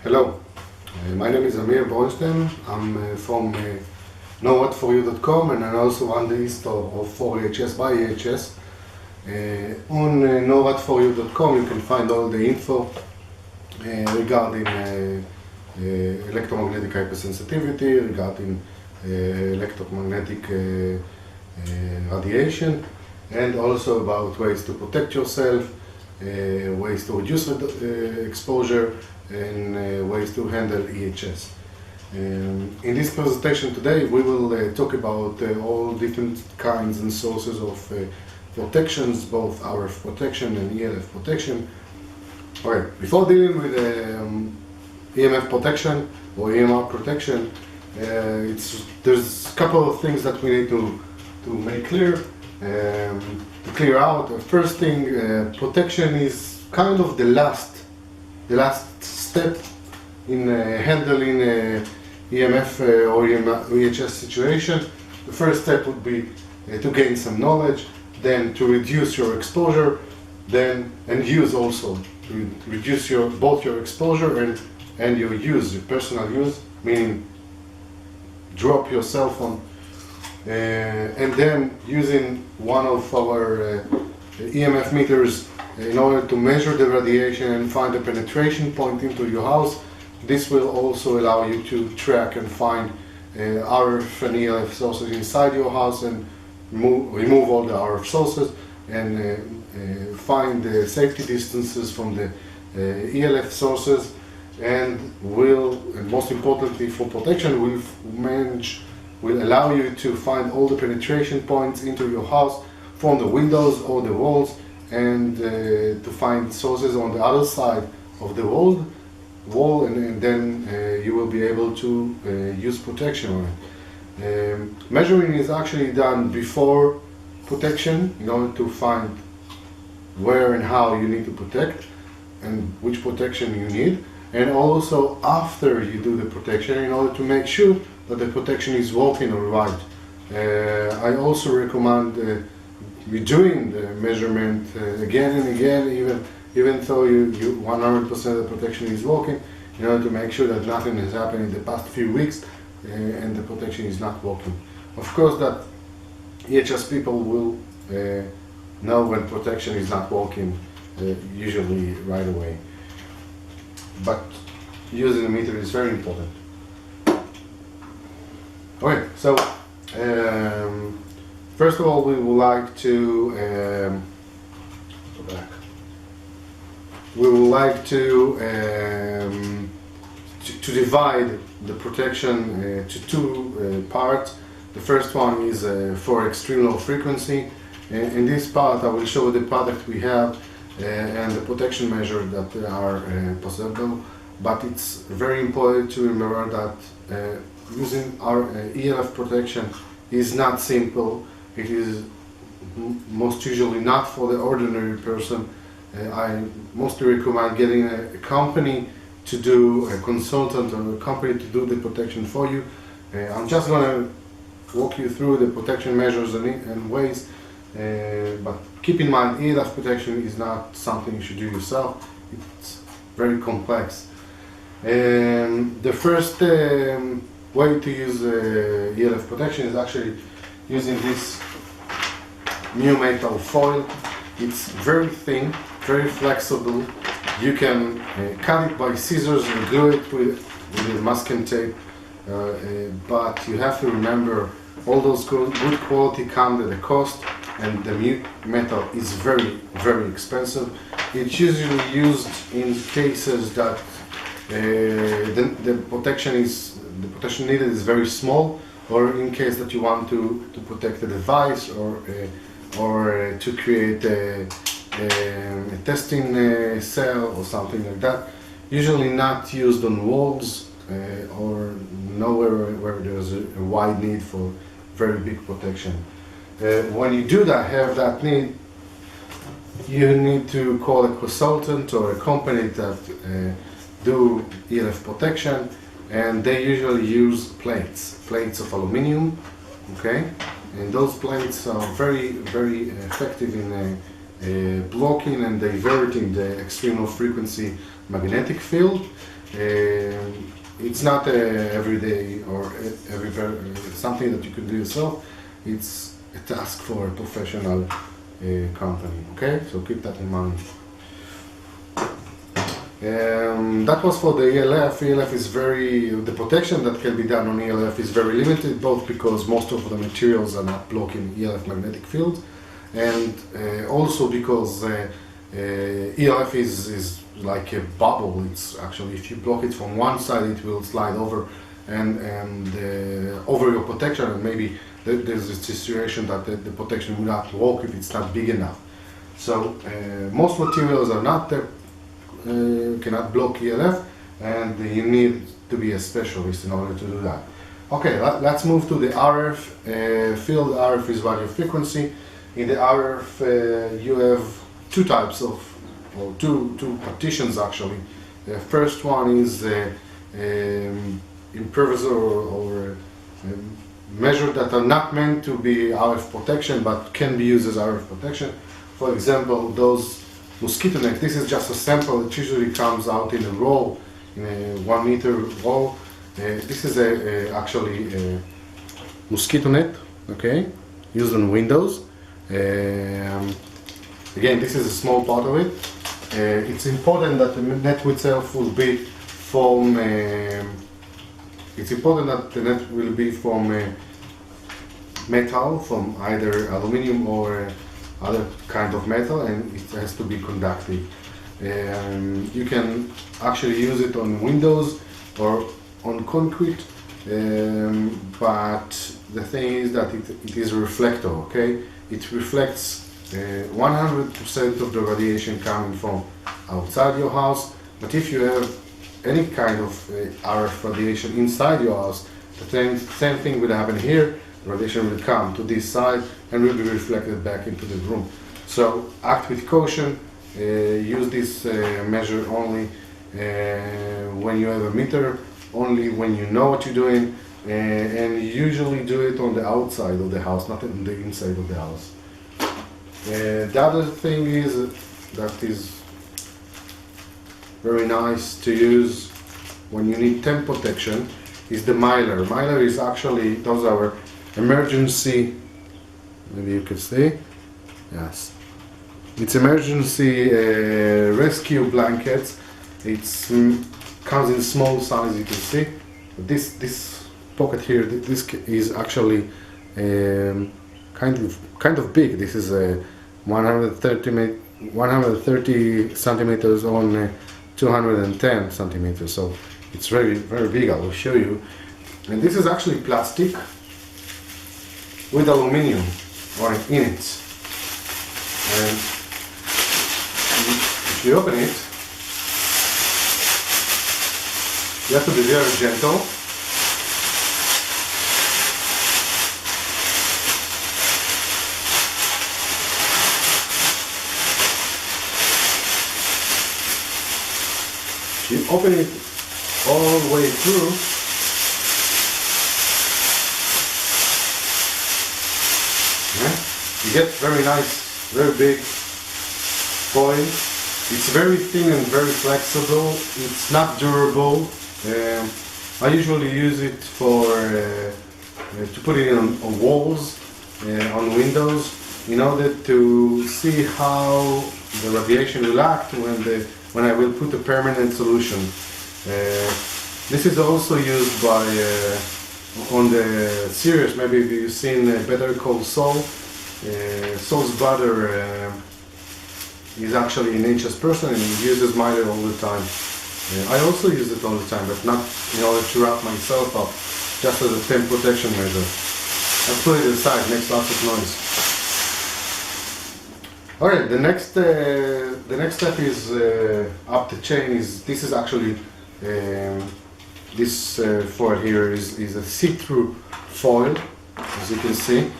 Hello, my name is Amir Bornstein. I'm from knowwhatforyou.com, and I also run the e-store of for EHS by EHS. On knowwhatforyou.com you can find all the info regarding electromagnetic hypersensitivity, regarding electromagnetic radiation, and also about ways to protect yourself, ways to reduce exposure, and ways to handle EHS. In this presentation today we will talk about all different kinds and sources of protections, both RF protection and ELF protection. Alright, before dealing with EMF protection or EMR protection, there's a couple of things that we need to make clear, to clear out. The first thing, protection is kind of the last step in handling EMF or EHS situation. The first step would be to gain some knowledge, then to reduce your exposure, and use also to reduce both your exposure and your use, your personal use, meaning drop your cell phone, and then using one of our EMF meters in order to measure the radiation and find the penetration point into your house. This will also allow you to track and find RF and ELF sources inside your house, and remove all the RF sources, and find the safety distances from the ELF sources, and most importantly for protection, will allow you to find all the penetration points into your house from the windows or the walls, and to find sources on the other side of the wall, and then you will be able to use protection on it. Measuring is actually done before protection in order to find where and how you need to protect and which protection you need, and also after you do the protection in order to make sure that the protection is working all right. I also recommend redoing the measurement again and again, even though you 100% of the protection is working, in order to make sure that nothing has happened in the past few weeks and the protection is not working. Of course, that EHS people will know when protection is not working, usually right away. But using the meter is very important. Okay, so first of all, we would like to go back. We would like to divide the protection to two parts. The first one is for extreme low frequency. In this part, I will show the product we have and the protection measures that are possible. But it's very important to remember that using our ELF protection is not simple. It is most usually not for the ordinary person. I mostly recommend getting a company to do, a consultant or a company to do the protection for you. I'm just going to walk you through the protection measures and ways, but keep in mind, ELF protection is not something you should do yourself. It's very complex. The first way to use ELF protection is actually using this new metal foil. It's very thin, very flexible. You can cut it by scissors and glue it with masking tape, but you have to remember all those good quality come at a cost, and the new metal is very, very expensive. It's usually used in cases that the protection needed is very small, or in case that you want to protect a device or to create a testing cell or something like that. Usually not used on walls or nowhere where there's a wide need for very big protection. When you do that, have that need, you need to call a consultant or a company that do ELF protection, and they usually use plates of aluminum, okay? And those plates are very, very effective in blocking and diverting the extreme low frequency magnetic field, It's not everyday or something that you can do yourself. It's a task for a professional company. Okay, so keep that in mind. That was for the ELF. ELF is the protection that can be done on ELF is very limited, both because most of the materials are not blocking ELF magnetic fields, and also because ELF is like a bubble. It's actually, if you block it from one side, it will slide over and over your protection, and maybe there's a situation that the protection will not work if it's not big enough. So most materials are not there, cannot block ELF, and you need to be a specialist in order to do that. Okay, let's move to the RF field. RF is radio frequency. In the RF you have two types of, or two partitions actually. The first one is improviser or measures that are not meant to be RF protection but can be used as RF protection. For example, those mosquito net. This is just a sample. It usually comes out in a roll, in a 1 meter roll. This is actually a mosquito net, okay, used on windows. Again, this is a small part of it. It's important that the net itself will be from. It's important that the net will be from metal, from either aluminum or other kind of metal, and it has to be conductive. You can actually use it on windows or on concrete, but the thing is that it is a reflector, okay? It reflects 100% of the radiation coming from outside your house, but if you have any kind of RF radiation inside your house, the same thing will happen here. Radiation will come to this side and will be reflected back into the room. So act with caution. Use this measure only when you have a meter, only when you know what you're doing, and usually do it on the outside of the house, not on the inside of the house. The other thing is that is very nice to use when you need temp protection is the Mylar. Mylar is actually, those are emergency, maybe you can see, yes, it's emergency rescue blankets. It's comes in small size, you can see. This pocket here, this is actually kind of big. This is a 130 centimeters on 210 centimeters, so it's very big. I will show you. And this is actually plastic with aluminum in it. And if you open it, you have to be very gentle. You open it all the way through, you get very nice, very big foil. It's very thin and very flexible. It's not durable. I usually use it for to put it on walls, on windows, in order to see how the radiation will act when I will put a permanent solution. This is also used by on the series. Maybe you've seen Better Call Saul. Saul's brother is actually an anxious person and he uses Mylar all the time. I also use it all the time, but not in order to wrap myself up, just as a temp protection measure. I'll put it aside, makes lots of noise. Alright, the next step is up the chain. This is actually this foil here is a see-through foil, as you can see.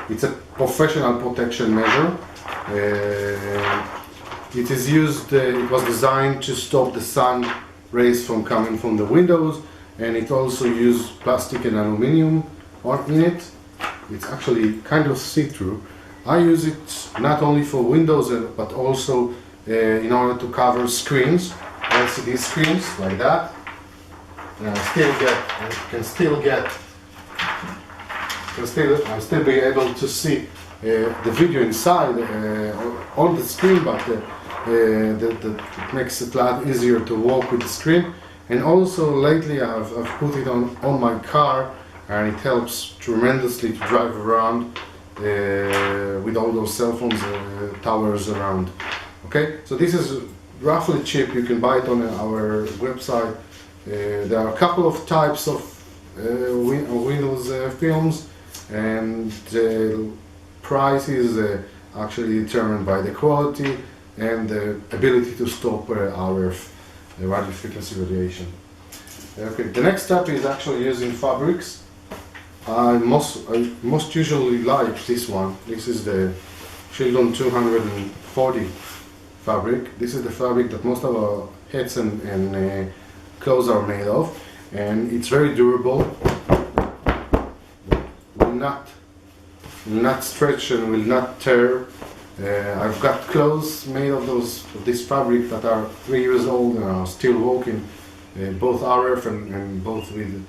It's a professional protection measure. It is used. It was designed to stop the sun rays from coming from the windows, and it also uses plastic and aluminum in it. It's actually kind of see-through. I use it not only for windows but also in order to cover screens. LCD screens like that, and I'm still be able to see the video inside on the screen, but it makes it a lot easier to walk with the screen. And also lately I've put it on my car, and it helps tremendously to drive around with all those cell phones towers around. Okay, so this is roughly cheap. You can buy it on our website. There are a couple of types of Windows films, and the price is actually determined by the quality and the ability to stop RF, radio frequency radiation. Okay, the next step is actually using fabrics. I most usually like this one. This is the Children 240 fabric. This is the fabric that most of our hats and clothes are made of, and it's very durable. Will not stretch and will not tear. I've got clothes made of this fabric that are 3 years old and are still working, both RF and both with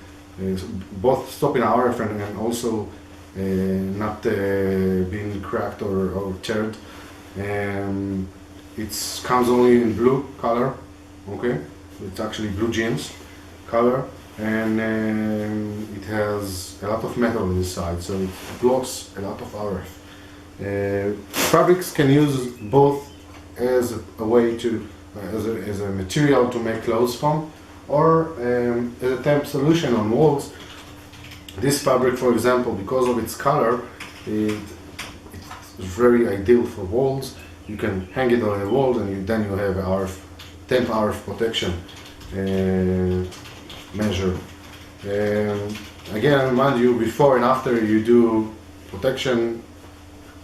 both stopping RF and also not being cracked or teared. It comes only in blue color. Okay, it's actually blue jeans color, and it has a lot of metal inside, so it blocks a lot of RF. Fabrics can use both as a way to as a material to make clothes from, or as a temp solution on walls. This fabric, for example, because of its color, it's very ideal for walls. You can hang it on a wall, and then you have temp RF protection measure. Again, I remind you, before and after you do protection,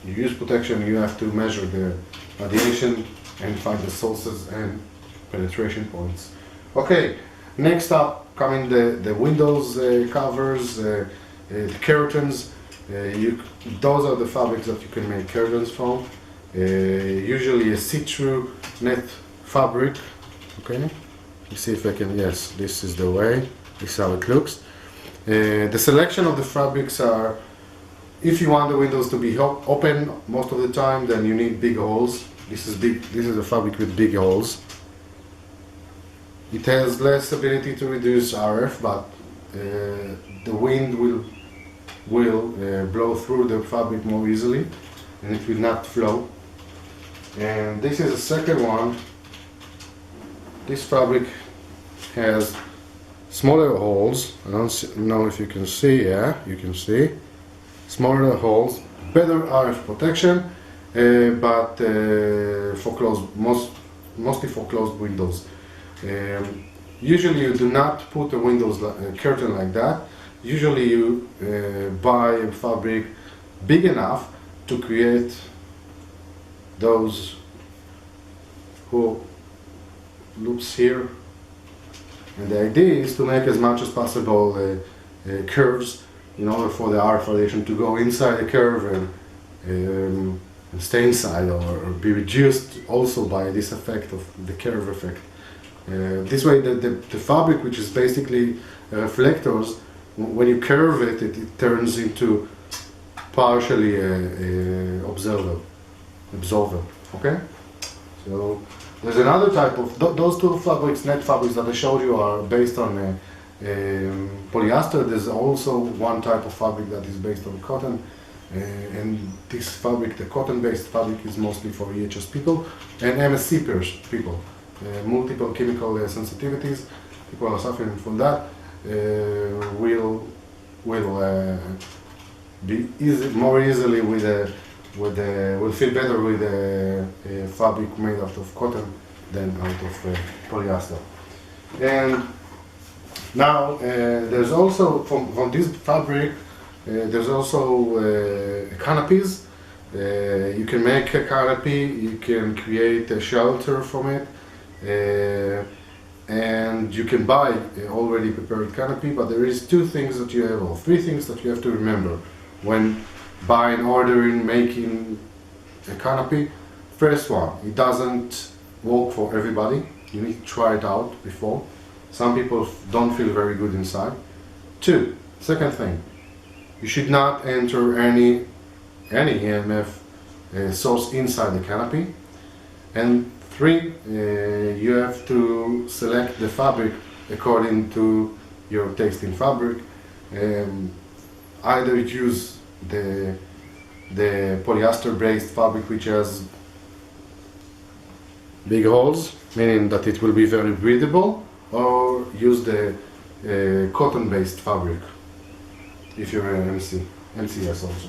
you use protection, you have to measure the radiation and find the sources and penetration points. Okay, next up coming the windows covers, the curtains. Those are the fabrics that you can make curtains from. Usually a see-through net fabric. Okay, let's see if I can. Yes, this is the way. This is how it looks. The selection of the fabrics are, if you want the windows to be open most of the time, then you need big holes. This is a fabric with big holes. It has less ability to reduce RF, but the wind will blow through the fabric more easily, and it will not flow. And this is the second one. This fabric has smaller holes. I don't know if you can see. Yeah, you can see. Smaller holes, better RF protection, but mostly for closed windows. Usually you do not put a curtain like that. Usually you buy a fabric big enough to create those loops here, and the idea is to make as much as possible curves in order for the RF radiation to go inside the curve and stay inside, or be reduced also by this effect of the curve effect. This way the fabric, which is basically reflectors, when you curve it, it turns into partially absorber. Okay, so there's another type of those two fabrics, net fabrics that I showed you, are based on polyester. There's also one type of fabric that is based on cotton, and this fabric, the cotton-based fabric, is mostly for EHS people and MSC people, multiple chemical sensitivities. People are suffering from that. Will be more easily will feel better with a fabric made out of cotton than out of polyester. And now there's also from this fabric there's also canopies. You can make a canopy, you can create a shelter from it, and you can buy an already prepared canopy. But there is two things that you have, or three things that you have to remember when buying, ordering, making a canopy. First one, it doesn't work for everybody. You need to try it out before. Some people don't feel very good inside. Second thing, you should not enter any EMF source inside the canopy. And 3, you have to select the fabric according to your taste in fabric. Either use the polyester-based fabric, which has big holes, meaning that it will be very breathable, or use the cotton-based fabric if you're an MCS also.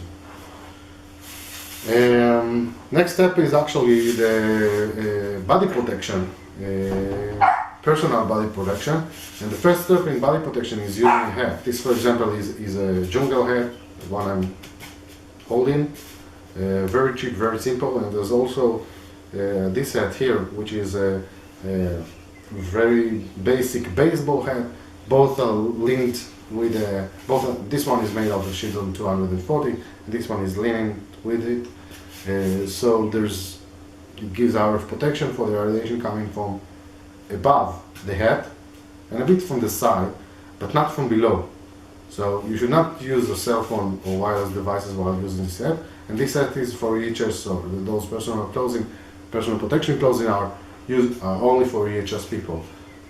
Next step is actually the body protection, personal body protection. And the first step in body protection is using a hat. This, for example, is a jungle hat, the one I'm holding. Very cheap, very simple. And there's also this hat here, which is a very basic baseball hat. Both are linked with this one is made of the Shidon 240, and this one is linked with it. So it gives RF protection for the radiation coming from above the head and a bit from the side, but not from below. So you should not use a cell phone or wireless devices while using this set. And this set is for EHS, so those personal protection clothing are only for EHS people.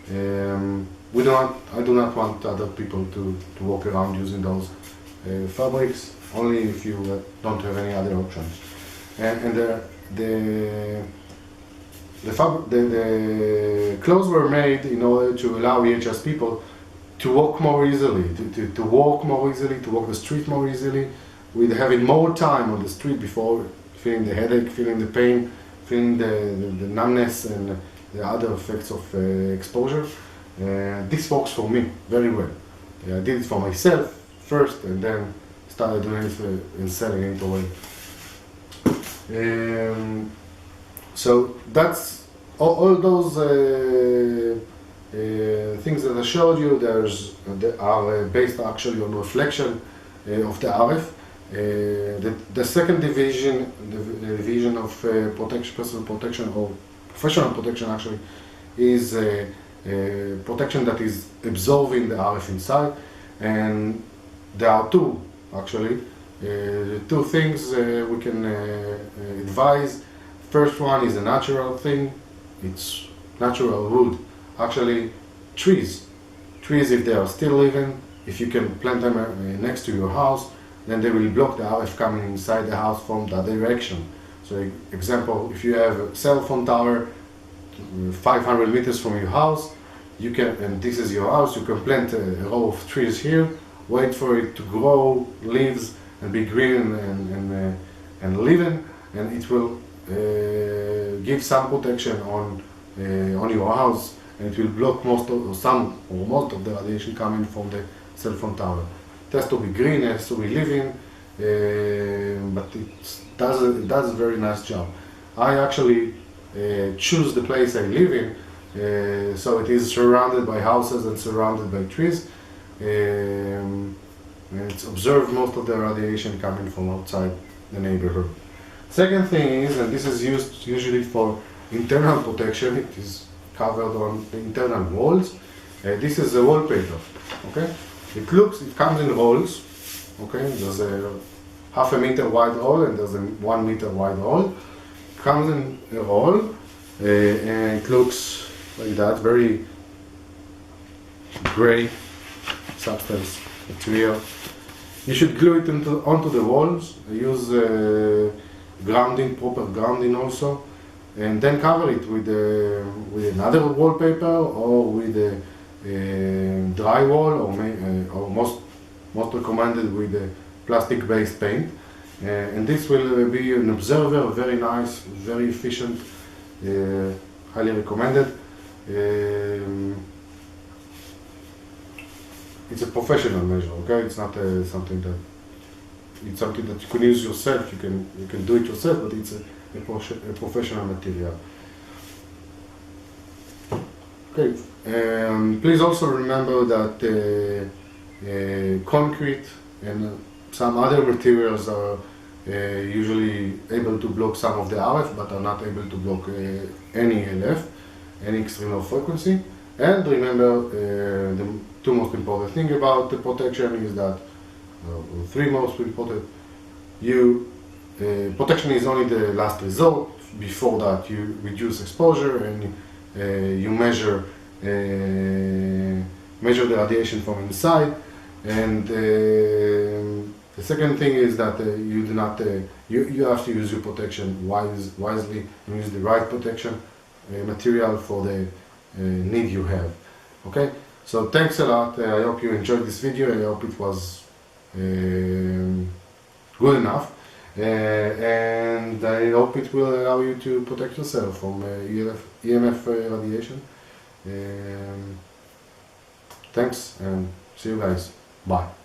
I do not want other people to walk around using those fabrics, only if you don't have any other options. And the clothes were made in order to allow EHS people to walk more easily, to walk more easily, to walk the street more easily, with having more time on the street before feeling the headache, feeling the pain, feeling the numbness and the other effects of exposure. This works for me very well. I did it for myself first, and then started doing it and selling it away. So that's all those things that I showed you. They are based actually on reflection of the RF. The second division, the division of protection, personal protection or professional protection, actually, is protection that is absorbing the RF inside. And there are two, actually, two things we can advise. First one is a natural thing. It's natural wood. Actually, trees, if they are still living, if you can plant them next to your house, then they will block the RF coming inside the house from that direction. So, example, if you have a cell phone tower 500 meters from your house, you can, and this is your house, you can plant a row of trees here, wait for it to grow leaves and be green and living, and it will give some protection on your house, and it will block most of the radiation coming from the cell phone tower. It has to be green, it has to be living, but it does a very nice job. I actually choose the place I live in, so it is surrounded by houses and surrounded by trees, and it's observed most of the radiation coming from outside the neighborhood. Second thing is, and this is used usually for internal protection, it is covered on the internal walls. This is a wallpaper, okay? It comes in rolls, okay? There's a half a meter wide roll and there's a 1 meter wide roll. It comes in a roll and it looks like that, very gray substance material. You should glue it onto the walls. Use proper grounding also, and then cover it with another wallpaper or with a drywall, or most recommended with a plastic-based paint. And this will be an observer, very nice, very efficient, highly recommended. It's a professional measure, okay? It's not something that you can use yourself. You can do it yourself, but it's a professional material. Okay. Please also remember that concrete and some other materials are usually able to block some of the RF, but are not able to block any LF. any extreme low frequency. And remember, the two most important things about the protection is that, three most important, protection is only the last resort. Before that, you reduce exposure and you measure the radiation from inside. And the second thing is that you do not you have to use your protection wisely and use the right protection material for the need you have. Okay, so thanks a lot. I hope you enjoyed this video. I hope it was good enough, and I hope it will allow you to protect yourself from EMF radiation. Thanks, and see you guys. Bye.